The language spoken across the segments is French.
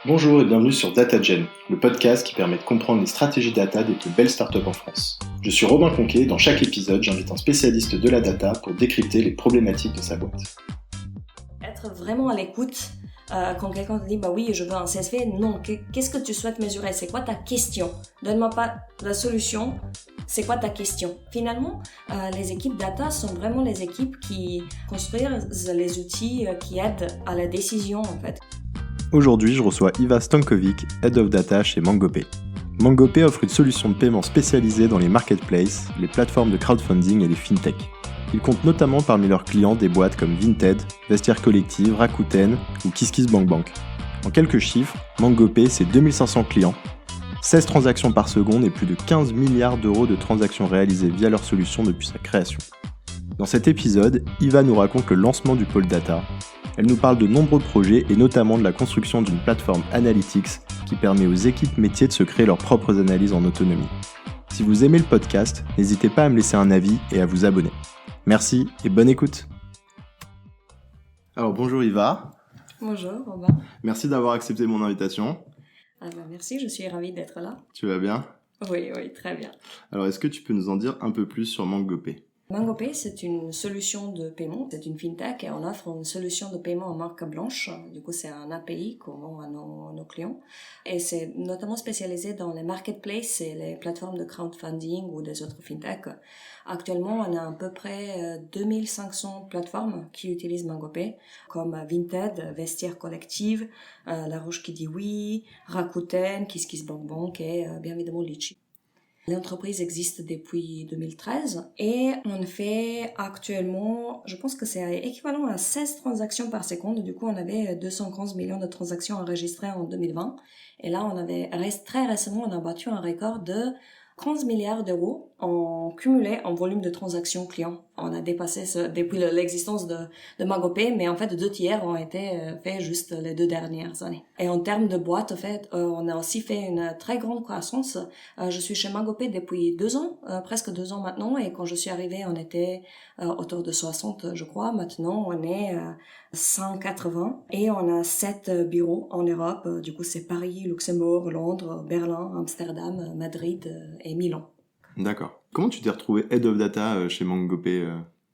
Bonjour et bienvenue sur DataGen, le podcast qui permet de comprendre les stratégies data des plus belles startups en France. Je suis Robin Conquet et dans chaque épisode, j'invite un spécialiste de la data pour décrypter les problématiques de sa boîte. Être vraiment à l'écoute quand quelqu'un te dit bah oui je veux un CSV, non, qu'est-ce que tu souhaites mesurer, c'est quoi ta question, donne-moi pas la solution, c'est quoi ta question. Finalement les équipes data sont vraiment les équipes qui construisent les outils qui aident à la décision en fait. Aujourd'hui, je reçois Iva Stankovic, Head of Data chez MangoPay. MangoPay offre une solution de paiement spécialisée dans les marketplaces, les plateformes de crowdfunding et les fintech. Ils comptent notamment parmi leurs clients des boîtes comme Vinted, Vestiaire Collective, Rakuten ou KissKissBankBank. En quelques chiffres, MangoPay c'est 2500 clients, 16 transactions par seconde et plus de 15 milliards d'euros de transactions réalisées via leur solution depuis sa création. Dans cet épisode, Iva nous raconte le lancement du pôle data. Elle nous parle de nombreux projets et notamment de la construction d'une plateforme Analytics qui permet aux équipes métiers de se créer leurs propres analyses en autonomie. Si vous aimez le podcast, n'hésitez pas à me laisser un avis et à vous abonner. Merci et bonne écoute. Alors bonjour Iva. Bonjour Robin. Merci d'avoir accepté mon invitation. Merci, je suis ravie d'être là. Tu vas bien ? Oui, très bien. Alors est-ce que tu peux nous en dire un peu plus sur MangoPay ? MangoPay, c'est une solution de paiement, c'est une fintech et on offre une solution de paiement en marque blanche. Du coup, c'est un API qu'on vend à nos clients. Et c'est notamment spécialisé dans les marketplaces et les plateformes de crowdfunding ou des autres fintechs. Actuellement, on a à peu près 2500 plateformes qui utilisent MangoPay, comme Vinted, Vestiaire Collective, La Roche qui dit oui, Rakuten, KissKissBankBank et bien évidemment Litchi. L'entreprise existe depuis 2013 et on fait actuellement, je pense que c'est équivalent à 16 transactions par seconde. Du coup, on avait 215 millions de transactions enregistrées en 2020. Et là, très récemment, on a battu un record de 11 milliards d'euros en cumulé en volume de transactions clients. On a dépassé depuis l'existence de MangoPay, mais en fait 2 tiers ont été faits juste les 2 dernières années. Et en termes de boîte, en fait, on a aussi fait une très grande croissance. Je suis chez MangoPay depuis 2 ans, presque 2 ans maintenant, et quand je suis arrivée, on était autour de 60, je crois. Maintenant, on est 180 et on a 7 bureaux en Europe. Du coup, c'est Paris, Luxembourg, Londres, Berlin, Amsterdam, Madrid et Milan. D'accord. Comment tu t'es retrouvé Head of Data chez MangoPay,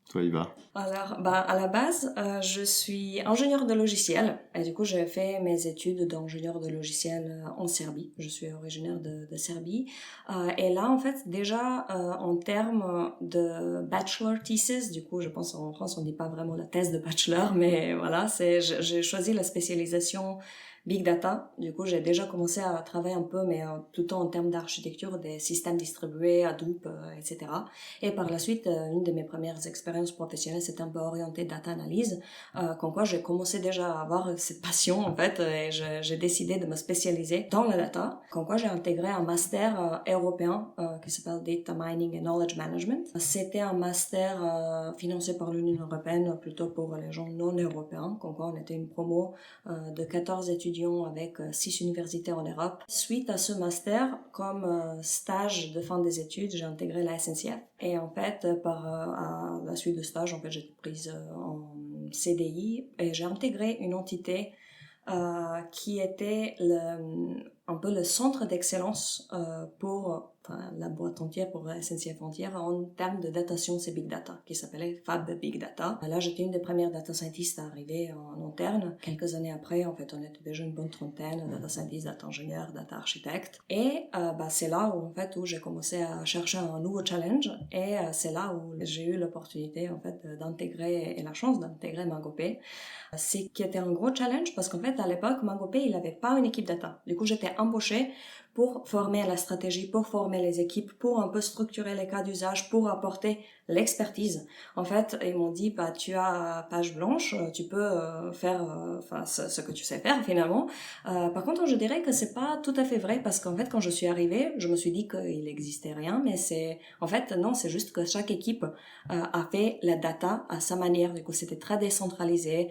toi Iva ? Alors, à la base, je suis ingénieure de logiciel et du coup, j'ai fait mes études d'ingénieur de logiciel en Serbie. Je suis originaire de Serbie. Et là, en fait, déjà, en termes de bachelor thesis, du coup, je pense en France, on dit pas vraiment la thèse de bachelor, mais voilà, j'ai choisi la spécialisation Big Data. Du coup, j'ai déjà commencé à travailler un peu, mais tout le temps en termes d'architecture, des systèmes distribués, Hadoop, etc. Et par la suite, une de mes premières expériences professionnelles, c'était un peu orientée data analyse, comme quoi j'ai commencé déjà à avoir cette passion, en fait, et j'ai décidé de me spécialiser dans la data, comme quoi j'ai intégré un master européen qui s'appelle Data Mining and Knowledge Management. C'était un master financé par l'Union européenne, plutôt pour les gens non européens, comme quoi on était une promo de 14 étudiants avec 6 universités en Europe. Suite à ce master, comme stage de fin des études, j'ai intégré la SNCF. Et en fait, à la suite de stage, en fait, j'ai été prise en CDI et j'ai intégré une entité qui était un peu le centre d'excellence pour la boîte entière, pour la SNCF entière, en termes de data science et big data, qui s'appelait Fab Big Data. Là, j'étais une des premières data scientists à arriver en interne. Quelques années après, en fait, on était déjà une bonne trentaine, data scientists, data ingénieurs, data architectes. Et c'est là où, en fait, où j'ai commencé à chercher un nouveau challenge. Et c'est là où j'ai eu l'opportunité, en fait, d'intégrer, et la chance d'intégrer MangoPay. C'est qui était un gros challenge parce qu'en fait, à l'époque, MangoPay, il n'avait pas une équipe data. Du coup, j'étais embauchée pour former la stratégie, pour former les équipes, pour un peu structurer les cas d'usage, pour apporter l'expertise. En fait, ils m'ont dit, tu as page blanche, tu peux faire ce que tu sais faire finalement. Par contre, je dirais que c'est pas tout à fait vrai parce qu'en fait, quand je suis arrivée, je me suis dit qu'il n'existait rien, mais c'est juste que chaque équipe a fait la data à sa manière. Du coup, c'était très décentralisé.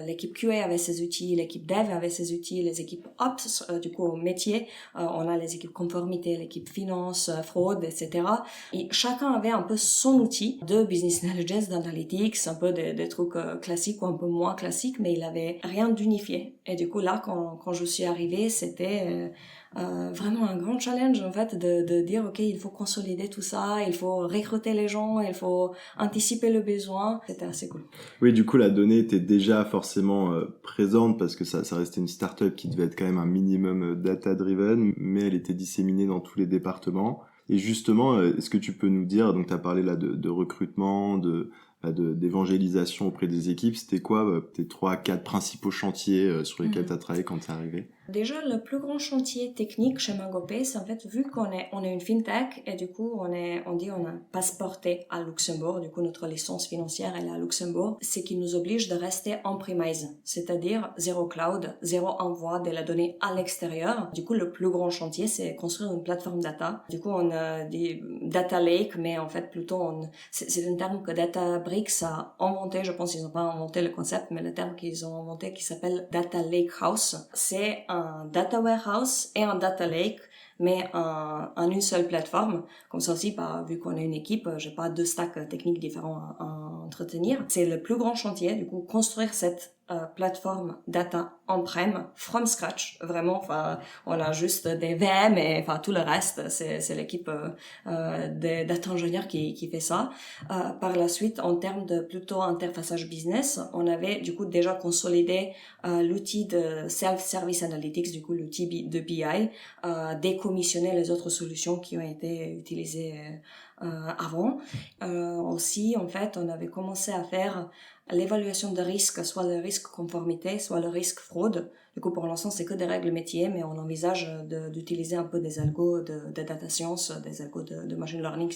L'équipe QA avait ses outils, l'équipe Dev avait ses outils, les équipes Ops, du coup, au métier, on a les équipes conformité, l'équipe finance, fraude, etc. Et chacun avait un peu son outil de business intelligence, d'analytics, un peu des trucs classiques ou un peu moins classiques, mais il avait rien d'unifié. Et du coup, là, quand je suis arrivée, c'était vraiment un grand challenge, en fait, de dire, OK, il faut consolider tout ça, il faut recruter les gens, il faut anticiper le besoin. C'était assez cool. Oui, du coup, la donnée était déjà forcément présente parce que ça restait une startup qui devait être quand même un minimum data-driven, mais elle était disséminée dans tous les départements. Et justement, est-ce que tu peux nous dire, donc tu as parlé là de recrutement, d'évangélisation auprès des équipes, c'était quoi tes 3-4 principaux chantiers sur lesquels tu as travaillé quand tu es arrivé? Déjà, le plus grand chantier technique chez MangoPay, c'est en fait, vu qu'on est une fintech, et du coup, on a passeporté à Luxembourg, du coup, notre licence financière, elle est à Luxembourg, c'est qui nous oblige de rester on-premise, c'est-à-dire zéro cloud, zéro envoi de la donnée à l'extérieur. Du coup, le plus grand chantier, c'est construire une plateforme data. Du coup, on a des data lake, mais en fait, plutôt, c'est un terme que Databricks a inventé, je pense qu'ils n'ont pas inventé le concept, mais le terme qu'ils ont inventé qui s'appelle Data Lake House, c'est un data warehouse et un data lake, mais en une seule plateforme. Comme ça aussi, vu qu'on est une équipe, j'ai pas deux stacks techniques différents à entretenir. C'est le plus grand chantier, du coup, construire cette plateforme data on-prem from scratch. Vraiment, on a juste des VM et tout le reste, c'est l'équipe des data ingénieurs qui fait ça. Par la suite, en termes de plutôt interfaçage business, on avait du coup déjà consolidé l'outil de self-service analytics, du coup l'outil de BI, décommissionner les autres solutions qui ont été utilisées avant. Aussi, en fait, on avait commencé à faire l'évaluation de risque, soit le risque conformité, soit le risque fraude. Du coup, pour l'instant, c'est que des règles métiers, mais on envisage d'utiliser un peu des algos de data science, des algos de machine learning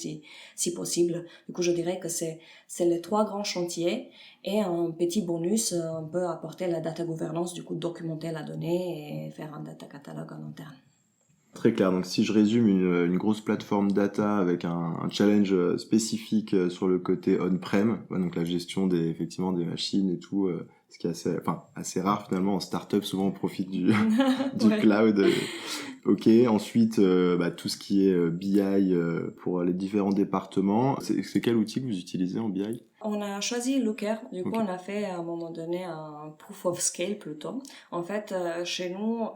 si possible. Du coup, je dirais que c'est les 3 grands chantiers, et un petit bonus, on peut apporter la data governance, du coup, documenter la donnée et faire un data catalogue en interne. Très clair. Donc, si je résume, une grosse plateforme data avec un challenge spécifique sur le côté on-prem, donc la gestion effectivement des machines et tout, ce qui est assez rare finalement en startup. Souvent, on profite du Ouais. cloud. Ok. Ensuite, tout ce qui est BI pour les différents départements. C'est quel outil que vous utilisez en BI? On a choisi Looker. Du coup, Ok. on a fait à un moment donné un proof of scale plutôt. En fait, chez nous,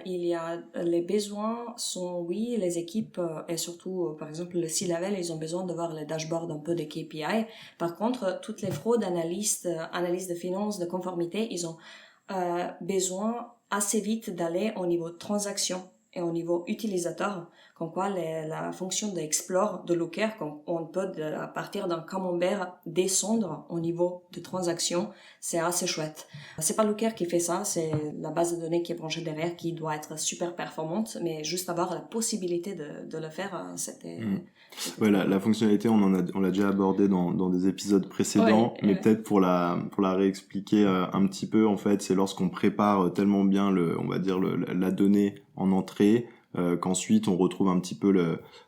il y a les besoins sont oui, les équipes et surtout par exemple le C-level, ils ont besoin de voir les dashboards un peu des KPI. Par contre, toutes les fraudes analystes, analystes de finances, de conformité, ils ont besoin assez vite d'aller au niveau transaction et au niveau utilisateur, comme quoi la fonction d'explore de Looker, on peut à partir d'un camembert descendre au niveau de transaction, c'est assez chouette. C'est pas Looker qui fait ça, c'est la base de données qui est branchée derrière qui doit être super performante, mais juste avoir la possibilité de le faire, c'était Ouais, la fonctionnalité, on l'a déjà abordé dans des épisodes précédents, Ouais, mais peut-être pour la réexpliquer un petit peu, en fait, c'est lorsqu'on prépare tellement bien on va dire la donnée en entrée, qu'ensuite on retrouve un petit peu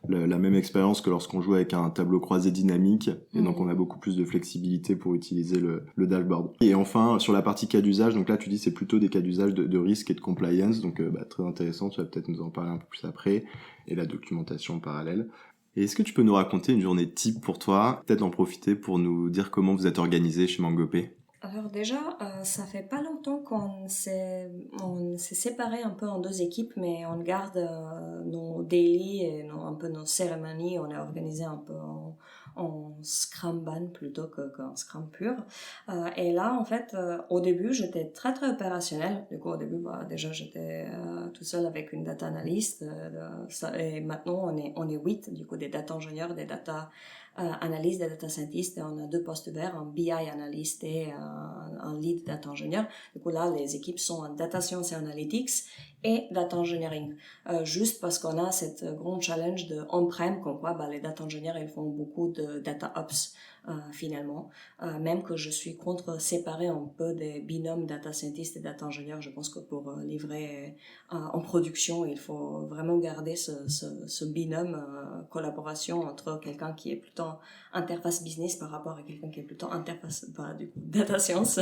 la même expérience que lorsqu'on joue avec un tableau croisé dynamique, et donc on a beaucoup plus de flexibilité pour utiliser le dashboard. Et enfin, sur la partie cas d'usage, donc là tu dis c'est plutôt des cas d'usage de risque et de compliance, donc très intéressant, tu vas peut-être nous en parler un peu plus après, et la documentation en parallèle. Et est-ce que tu peux nous raconter une journée type pour toi, peut-être en profiter pour nous dire comment vous êtes organisé chez MangoPay? Alors déjà, ça fait pas longtemps qu'on s'est séparé un peu en 2 équipes, mais on garde nos daily et un peu nos cérémonies. On est organisé un peu en Scrumban plutôt qu'en Scrum pur. Et là, en fait, au début, j'étais très très opérationnelle. Du coup, au début, déjà, j'étais tout seul avec une data analyst. Et maintenant, on est 8, du coup, des data ingénieurs, des data analystes, des data scientists, et on a 2 postes ouverts, un BI analyst et un lead data ingénieur. Du coup, là, les équipes sont en data science et analytics et data engineering. Juste parce qu'on a cette grand challenge de on-prem, comme quoi, les data ingénieurs, ils font beaucoup de data ops, finalement. Même que je suis contre séparer un peu des binômes data scientist et data ingénieur. Je pense que pour livrer en production, il faut vraiment garder ce binôme collaboration entre quelqu'un qui est plutôt interface business par rapport à quelqu'un qui est plutôt interface du coup, data science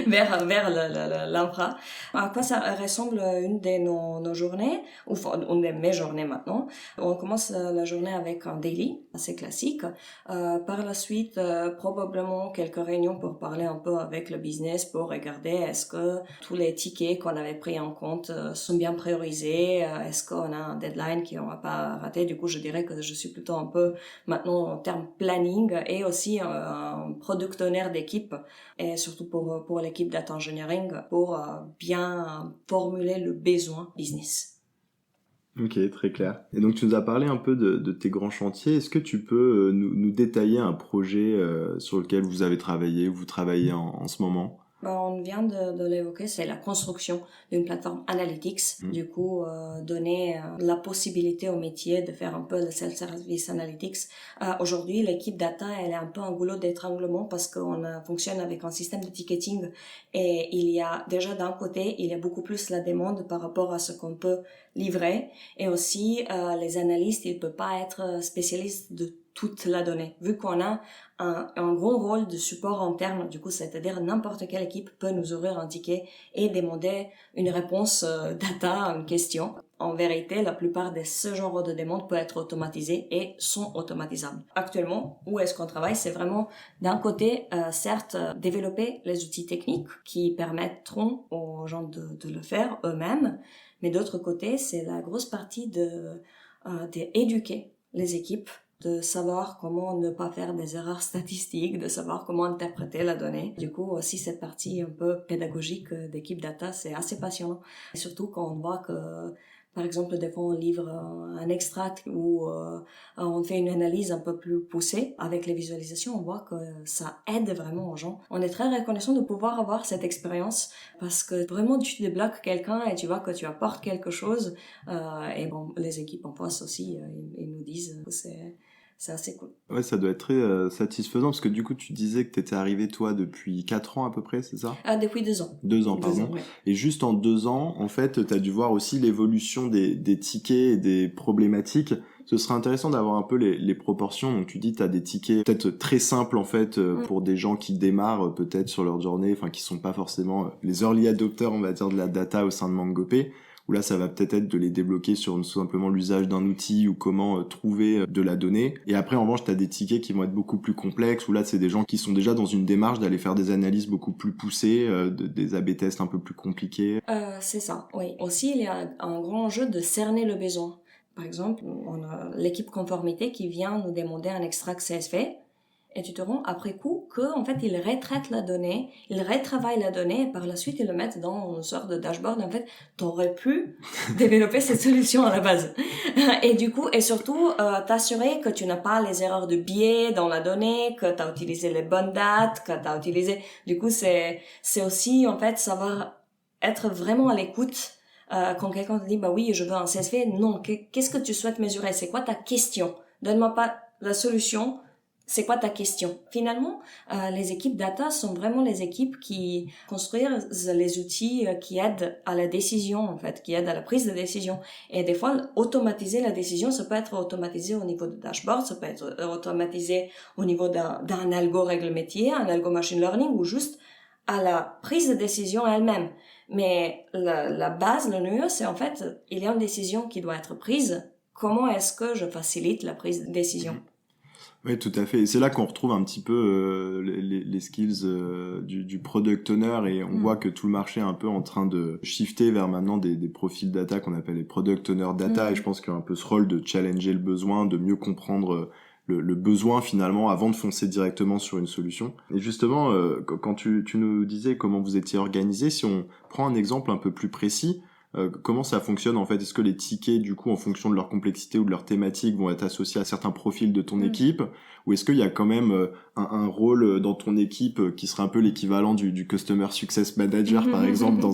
vers l'infra. À quoi ça ressemble une de nos journées, ou mes journées maintenant. On commence la journée avec un daily, assez classique. Par la suite, probablement quelques réunions pour parler un peu avec le business, pour regarder est-ce que tous les tickets qu'on avait pris en compte sont bien priorisés, est-ce qu'on a un deadline qu'on va pas rater. Du coup, je dirais que je suis plutôt un peu maintenant en termes planning et aussi un product owner d'équipe, et surtout pour l'équipe data engineering, pour bien formuler le besoin business. Ok, très clair. Et donc tu nous as parlé un peu de tes grands chantiers. Est-ce que tu peux nous détailler un projet sur lequel vous avez travaillé, ou vous travaillez en ce moment? On vient de l'évoquer, c'est la construction d'une plateforme analytics. Du coup, donner la possibilité au métier de faire un peu de self-service analytics. Aujourd'hui, l'équipe data, elle est un peu un goulot d'étranglement parce qu'on fonctionne avec un système de ticketing, et il y a déjà d'un côté, il y a beaucoup plus la demande par rapport à ce qu'on peut livrer, et aussi les analystes, ils ne peuvent pas être spécialistes de toute la donnée, vu qu'on a un gros rôle de support interne. Du coup, c'est-à-dire n'importe quelle équipe peut nous ouvrir un ticket et demander une réponse data à une question. En vérité, la plupart de ce genre de demandes peut être automatisées et sont automatisables. Actuellement, où est-ce qu'on travaille? C'est vraiment d'un côté, certes, développer les outils techniques qui permettront aux gens de le faire eux-mêmes, mais d'autre côté, c'est la grosse partie d'éduquer les équipes, de savoir comment ne pas faire des erreurs statistiques, de savoir comment interpréter la donnée. Du coup, aussi cette partie un peu pédagogique d'équipe data, c'est assez passionnant. Et surtout quand on voit que, par exemple, des fois on livre un extract ou on fait une analyse un peu plus poussée avec les visualisations, on voit que ça aide vraiment aux gens. On est très reconnaissant de pouvoir avoir cette expérience parce que vraiment tu débloques quelqu'un et tu vois que tu apportes quelque chose. Et bon, les équipes en face aussi, ils nous disent que c'est assez cool. Ouais, ça doit être très satisfaisant, parce que du coup, tu disais que tu étais arrivé, toi, depuis 4 ans à peu près, c'est ça? Depuis 2 ans. 2 ans, pardon. 2 ans, ouais. Et juste en 2 ans, en fait, tu as dû voir aussi l'évolution des tickets et des problématiques. Ce serait intéressant d'avoir un peu les proportions. Donc tu dis, tu as des tickets peut-être très simples, en fait, pour des gens qui démarrent peut-être sur leur journée, enfin qui sont pas forcément les early adopters, on va dire, de la data au sein de MangoPay. Où là, ça va peut-être être de les débloquer sur tout simplement l'usage d'un outil ou comment trouver de la donnée. Et après, en revanche, tu as des tickets qui vont être beaucoup plus complexes, où là, c'est des gens qui sont déjà dans une démarche d'aller faire des analyses beaucoup plus poussées, des A/B tests un peu plus compliqués. C'est ça, oui. Aussi, il y a un grand enjeu de cerner le besoin. Par exemple, on a l'équipe conformité qui vient nous demander un extract CSV. Et tu te rends après coup que, en fait, ils retraitent la donnée, ils retravaillent la donnée, et par la suite, ils le mettent dans une sorte de dashboard. En fait, t'aurais pu développer cette solution à la base. Et du coup, et surtout, t'assurer que tu n'as pas les erreurs de biais dans la donnée, que t'as utilisé les bonnes dates, que t'as utilisé, du coup, c'est aussi, en fait, savoir être vraiment à l'écoute. Quand quelqu'un te dit, bah oui, je veux un CSV, non, qu'est-ce que tu souhaites mesurer? C'est quoi ta question? Donne-moi pas la solution. C'est quoi ta question? Finalement, les équipes data sont vraiment les équipes qui construisent les outils qui aident à la décision, en fait, qui aident à la prise de décision. Et des fois, automatiser la décision, ça peut être automatisé au niveau de dashboard, ça peut être automatisé au niveau d'un algo règle métier, un algo machine learning, ou juste à la prise de décision elle-même. Mais la base, le nœud, c'est en fait, il y a une décision qui doit être prise. Comment est-ce que je facilite la prise de décision? Oui, tout à fait. Et c'est là qu'on retrouve un petit peu les skills du product owner, et on voit que tout le marché est un peu en train de shifter vers maintenant des profils data qu'on appelle les product owner data. Et je pense qu'il y a un peu ce rôle de challenger le besoin, de mieux comprendre le besoin finalement avant de foncer directement sur une solution. Et justement, quand tu nous disais comment vous étiez organisé, si on prend un exemple un peu plus précis, comment ça fonctionne en fait? Est-ce que les tickets, du coup, en fonction de leur complexité ou de leur thématique, vont être associés à certains profils de ton équipe? Ou est-ce qu'il y a quand même un rôle dans ton équipe qui serait un peu l'équivalent du Customer Success Manager, par exemple, dans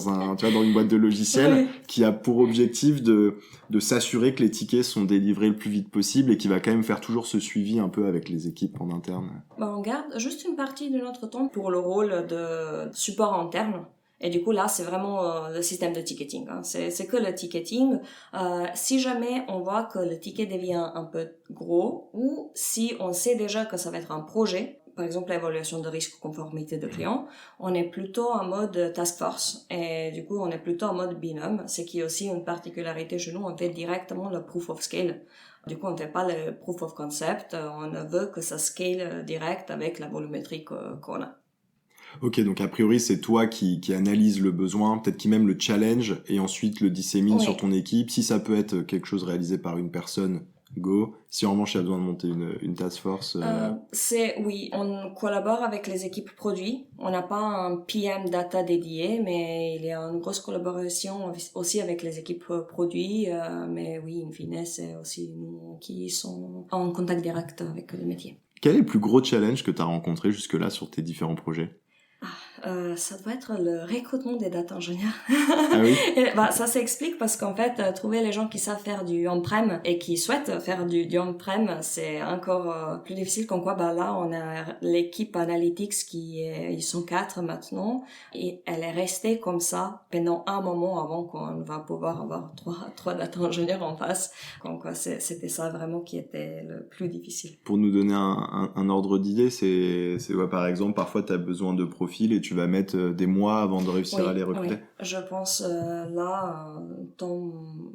une boîte de logiciels, qui a pour objectif de s'assurer que les tickets sont délivrés le plus vite possible, et qui va quand même faire toujours ce suivi un peu avec les équipes en interne? On garde juste une partie de notre temps pour le rôle de support interne. Et du coup, là, c'est vraiment le système de ticketing. Hein. C'est que le ticketing. Si jamais on voit que le ticket devient un peu gros, ou si on sait déjà que ça va être un projet, par exemple l'évaluation de risque conformité de client, on est plutôt en mode task force. Et du coup, on est plutôt en mode binôme, ce qui est aussi une particularité chez nous. On fait directement le proof of scale. Du coup, on ne fait pas le proof of concept. On veut que ça scale direct avec la volumétrie qu'on a. Ok, donc a priori, c'est toi qui analyse le besoin, peut-être qui même le challenge, et ensuite le dissémine sur ton équipe. Si ça peut être quelque chose réalisé par une personne, go. Si en revanche, il y a besoin de monter une task force... Oui, on collabore avec les équipes produits. On n'a pas un PM data dédié, mais il y a une grosse collaboration aussi avec les équipes produits. Mais oui, in fine, c'est aussi nous qui sont en contact direct avec le métier. Quel est le plus gros challenge que tu as rencontré jusque-là sur tes différents projets? Ça doit être le recrutement des data ingénieurs. Ah oui? Ça s'explique parce qu'en fait, trouver les gens qui savent faire du on-prem et qui souhaitent faire du on-prem, c'est encore plus difficile. Comme quoi, là, on a l'équipe Analytics ils sont 4 maintenant et elle est restée comme ça pendant un moment avant qu'on va pouvoir avoir trois data ingénieurs en face. Donc, c'était ça vraiment qui était le plus difficile. Pour nous donner un ordre d'idée, c'est par exemple, parfois tu as besoin de profils et tu vas mettre des mois avant de réussir à les recruter. Oui. Je pense temps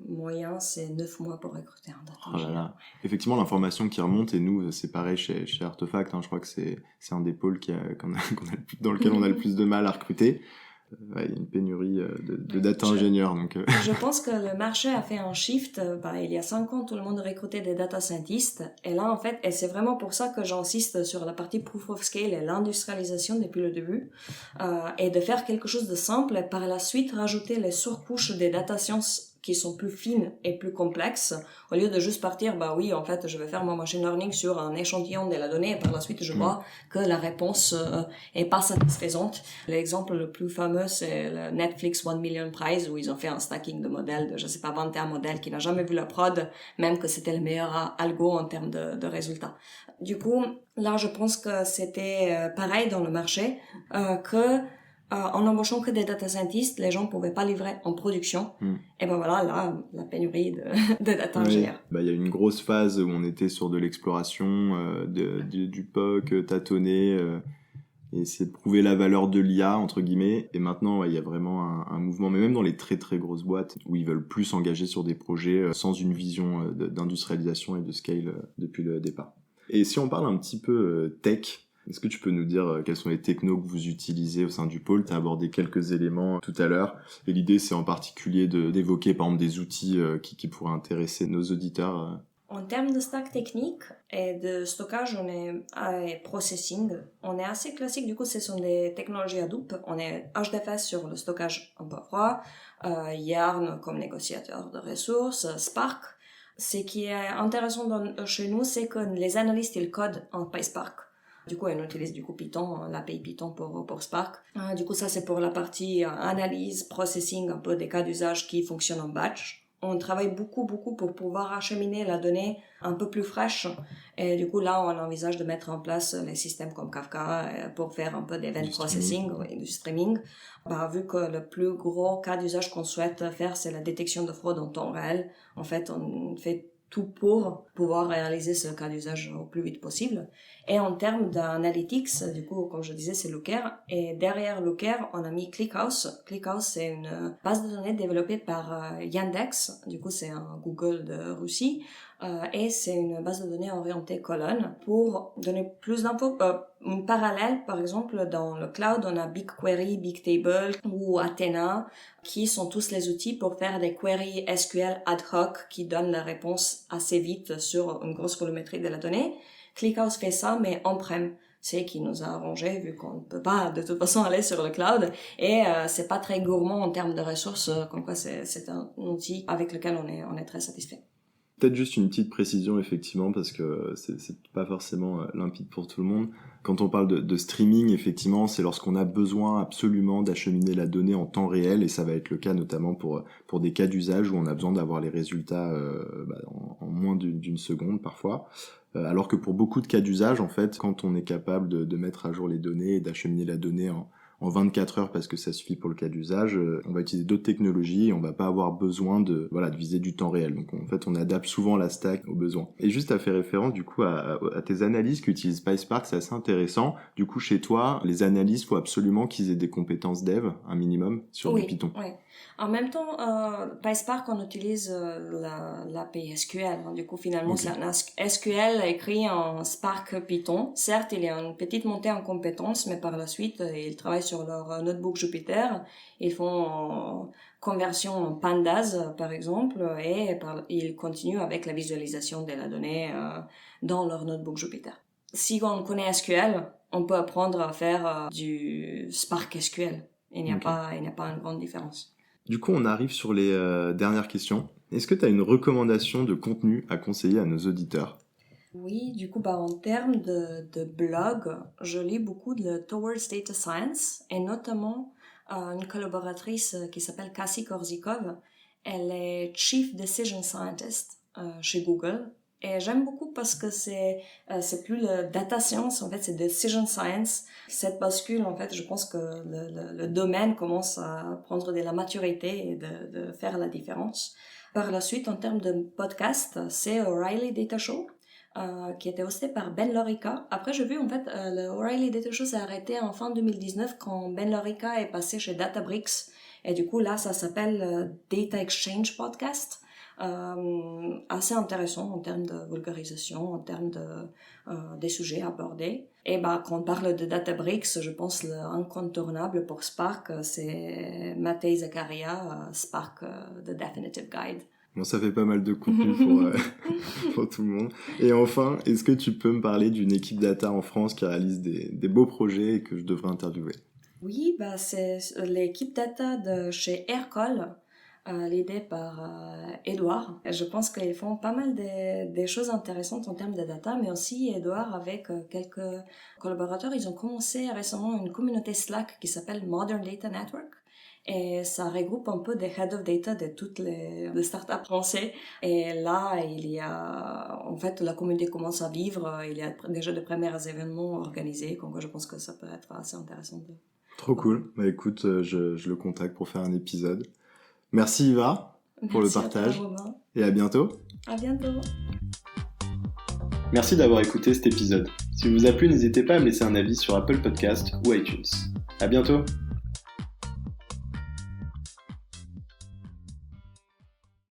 moyen, c'est 9 mois pour recruter un data ingénieur. Effectivement, l'information qui remonte, et nous, c'est pareil chez Artefact, je crois que c'est un des pôles dans lequel on a le plus de mal à recruter. Il y a une pénurie de data ingénieurs. Donc, Je pense que le marché a fait un shift. Il y a 5 ans, tout le monde recrutait des data scientists. Et là, en fait, et c'est vraiment pour ça que j'insiste sur la partie proof of scale et l'industrialisation depuis le début. Et de faire quelque chose de simple et par la suite rajouter les surcouches des data science qui sont plus fines et plus complexes, au lieu de juste partir, en fait, je vais faire mon machine learning sur un échantillon de la donnée et par la suite, je vois que la réponse est pas satisfaisante. L'exemple le plus fameux, c'est le Netflix 1 Million Prize, où ils ont fait un stacking de modèles de, 21 modèles qui n'a jamais vu la prod, même que c'était le meilleur algo en termes de résultats. Du coup, là, je pense que c'était pareil dans le marché, en embauchant que des data scientists, les gens pouvaient pas livrer en production. Et là, la pénurie de data ingénieurs. Il y a une grosse phase où on était sur de l'exploration, du POC, tâtonner, et essayer de prouver la valeur de l'IA, entre guillemets. Et maintenant, il y a vraiment un mouvement, mais même dans les très très grosses boîtes, où ils veulent plus s'engager sur des projets sans une vision d'industrialisation et de scale depuis le départ. Et si on parle un petit peu tech, est-ce que tu peux nous dire quels sont les technos que vous utilisez au sein du pôle? Tu as abordé quelques éléments tout à l'heure. Et l'idée, c'est en particulier d'évoquer, par exemple, des outils qui pourraient intéresser nos auditeurs. En termes de stack technique et de stockage, et processing, on est assez classique. Du coup, ce sont des technologies Hadoop. On est HDFS sur le stockage un peu froid, Yarn comme négociateur de ressources, Spark. Ce qui est intéressant chez nous, c'est que les analystes, ils codent en PySpark. Du coup, on utilise Python, l'API Python pour Spark. Du coup, ça, c'est pour la partie analyse, processing, un peu des cas d'usage qui fonctionnent en batch. On travaille beaucoup pour pouvoir acheminer la donnée un peu plus fraîche. Et du coup, là, on envisage de mettre en place les systèmes comme Kafka pour faire un peu d'event processing et du streaming. Vu que le plus gros cas d'usage qu'on souhaite faire, c'est la détection de fraude en temps réel. En fait, on fait tout pour pouvoir réaliser ce cas d'usage au plus vite possible. Et en termes d'analytics, du coup, comme je disais, c'est Looker. Et derrière Looker, on a mis ClickHouse. ClickHouse, c'est une base de données développée par Yandex. Du coup, c'est un Google de Russie. Et c'est une base de données orientée colonne pour donner plus d'infos. En parallèle, par exemple, dans le cloud, on a BigQuery, Bigtable ou Athena, qui sont tous les outils pour faire des queries SQL ad hoc qui donnent la réponse assez vite sur une grosse volumétrie de la donnée. ClickHouse fait ça, mais on-prem. C'est qui nous a arrangé, vu qu'on ne peut pas de toute façon aller sur le cloud. Et c'est pas très gourmand en termes de ressources, comme quoi c'est un outil avec lequel on est très satisfait. Peut-être juste une petite précision, effectivement, parce que c'est pas forcément limpide pour tout le monde. Quand on parle de streaming, effectivement, c'est lorsqu'on a besoin absolument d'acheminer la donnée en temps réel, et ça va être le cas notamment pour des cas d'usage où on a besoin d'avoir les résultats en moins d'une seconde parfois. Alors que pour beaucoup de cas d'usage, en fait, quand on est capable de mettre à jour les données et d'acheminer la donnée en en 24 heures parce que ça suffit pour le cas d'usage. On va utiliser d'autres technologies et on va pas avoir besoin de viser du temps réel. Donc en fait, on adapte souvent la stack aux besoins. Et juste à faire référence du coup à tes analyses qu'utilise PySpark, c'est assez intéressant. Du coup, chez toi, les analyses, faut absolument qu'ils aient des compétences dev, un minimum, sur du Python. Oui. En même temps, PySpark, on utilise l'API SQL. Du coup, finalement, c'est un SQL écrit en Spark Python. Certes, il y a une petite montée en compétences, mais par la suite, ils travaillent sur leur notebook Jupyter. Ils font conversion en Pandas, par exemple, et ils continuent avec la visualisation de la donnée dans leur notebook Jupyter. Si on connaît SQL, on peut apprendre à faire du Spark SQL. Il n'y a pas une grande différence. Du coup, on arrive sur les dernières questions. Est-ce que tu as une recommandation de contenu à conseiller à nos auditeurs ? Oui, du coup, en termes de blog, je lis beaucoup de Towards Data Science et notamment une collaboratrice qui s'appelle Cassie Korzikov. Elle est Chief Decision Scientist chez Google. Et j'aime beaucoup parce que c'est plus le data science, en fait, c'est decision science. Cette bascule, en fait, je pense que le domaine commence à prendre de la maturité et de faire la différence. Par la suite, en termes de podcast, c'est O'Reilly Data Show, qui était hosté par Ben Lorica. Après, j'ai vu, en fait, le O'Reilly Data Show s'est arrêté en fin 2019 quand Ben Lorica est passé chez Databricks. Et du coup, là, ça s'appelle Data Exchange Podcast. Assez intéressant en termes de vulgarisation, en termes des sujets abordés. Et quand on parle de Databricks, je pense l'incontournable pour Spark, c'est Matej Zakaria, Spark, The Definitive Guide. Bon, ça fait pas mal de contenu pour tout le monde. Et enfin, est-ce que tu peux me parler d'une équipe data en France qui réalise des beaux projets et que je devrais interviewer ? Oui, c'est l'équipe data de chez Aircall, l'idée par Edouard. Je pense qu'ils font pas mal des choses intéressantes en termes de data, mais aussi Edouard avec quelques collaborateurs. Ils ont commencé récemment une communauté Slack qui s'appelle Modern Data Network. Et ça regroupe un peu des head of data de toutes les startups françaises. Et là, en fait, la communauté commence à vivre. Il y a déjà de premiers événements organisés. Donc, je pense que ça peut être assez intéressant. Trop cool. Écoute, je le contacte pour faire un épisode. Merci Yva pour le partage. Et à bientôt. À bientôt. Merci d'avoir écouté cet épisode. Si vous a plu, n'hésitez pas à me laisser un avis sur Apple Podcast ou iTunes. À bientôt.